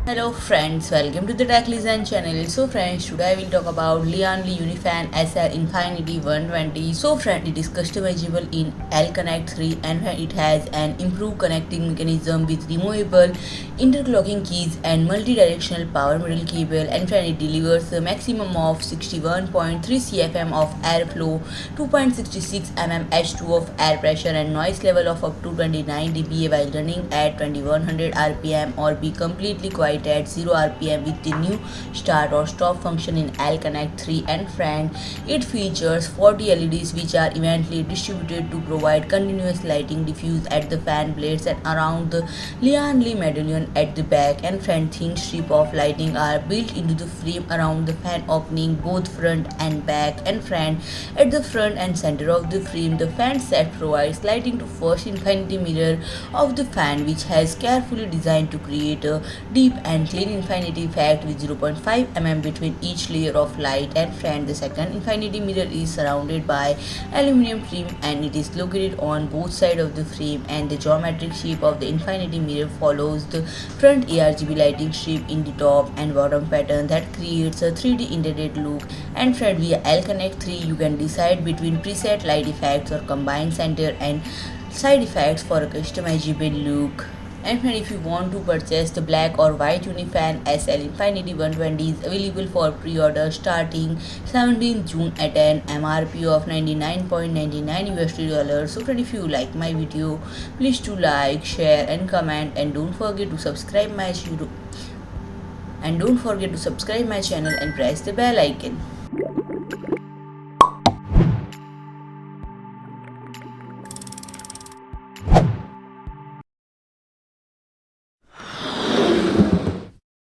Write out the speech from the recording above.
Hello friends, welcome to the LIAN channel. So friends, today I will talk about LIAN Li UniFan SL Infinity 120. So friend, it is customizable in L Connect 3 and it has an improved connecting mechanism with removable interlocking keys and multi-directional power middle cable, and friend, it delivers a maximum of 61.3 cfm of airflow, 2.66 mm H2 of air pressure and noise level of up to 29 dBA while running at 2100 rpm, or be completely quiet at 0 rpm with the new start or stop function in L Connect 3. And friend, it features 40 LEDs which are evenly distributed to provide continuous lighting diffused at the fan blades and around the LIAN Li medallion at the back. And friend, thin strip of lighting are built into the frame around the fan opening both front and back. And friend, at the front and center of the frame, the fan set provides lighting to first infinity mirror of the fan, which has carefully designed to create a deep and clean infinity effect with 0.5 mm between each layer of light. And friend, the second infinity mirror is surrounded by aluminium trim and it is located on both sides of the frame, and the geometric shape of the infinity mirror follows the front ARGB lighting strip in the top and bottom pattern that creates a 3D indented look. And friend, via L Connect 3 you can decide between preset light effects or combined center and side effects for a customizable look. And friend, if you want to purchase the black or white UniFan SL Infinity 120 is available for pre-order starting 17 June at an MRP of $99.99 US. So friend, if you like my video, please do like, share and comment, and don't forget to subscribe my channel and press the bell icon.